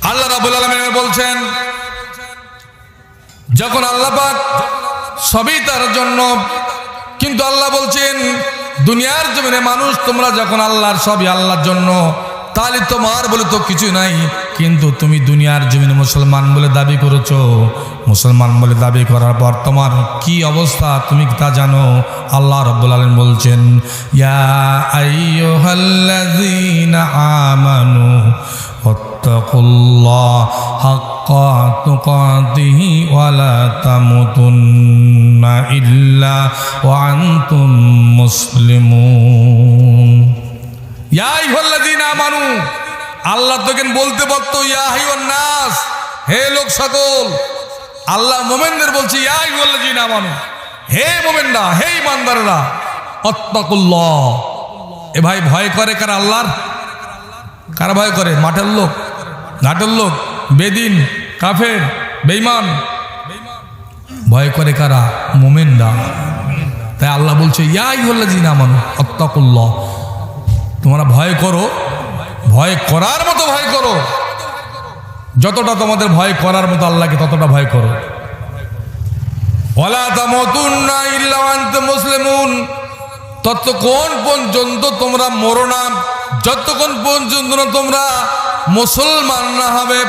আল্লাহ রাব্বুল আলামিন বলছেন, যখন আল্লাহ পাক সবই তার জন্য, কিন্তু আল্লাহ বলছেন দুনিয়ার জমিনে মানুষ তোমরা যখন আল্লাহর সবই আল্লাহর জন্য, তাহলে তোমার বলে তো কিছু নাই। কিন্তু তুমি দুনিয়ার জমিনে মুসলমান বলে দাবি করেছো, মুসলমান বলে দাবি করার পর তোমার কি অবস্থা তুমি তা জানো। আল্লাহ রাব্বুল আলামিন বলছেন, ইয়া আইয়ুহাল্লাযীনা আমানু ওয়াত্তাকুল্লাহ হাক্কা তুকাতিহি ওয়া লা তামুতুন্না ইল্লা ওয়া আনতুম মুসলিমুন। ইয়া আইয়ুহাল্লাযীনা আমানু, আল্লাহ তোকে বলতে পারতো ইয়া আইয়ুহান নাস, হে লোক সকল। আল্লাহ মোমেনদের বলছে ইয়া আইয়ুহাল্লাযীনা আমানু, হে মোমেনরা, হে ইমানদাররা, ওয়াত্তাকুল্লাহ। এ ভাই ভয় করে কারা? আল্লাহর। কারা ভয় করে? মাঠের লোক, ঘাটের লোক, বেদিন, কাফের, বেঈমান। ভয় করে কারা? মোমেনরা। তাই আল্লাহ বলছে ইয়া আইয়ুহাল্লাযীনা আমানু ওয়াত্তাকুল্লাহ, তোমরা ভয় করো, ভয় করার মতো ভয় করো। যতটা তোমাদের ভয় করার মতো আল্লাহকে ততটা ভয় করো। ওয়ালা তামুতুন্না ইল্লা ওয়া আনতুম মুসলিমুন, ততক্ষণ পর্যন্ত তোমরা মরো না যতক্ষণ পর্যন্ত তোমরা মুসলমান না হবে।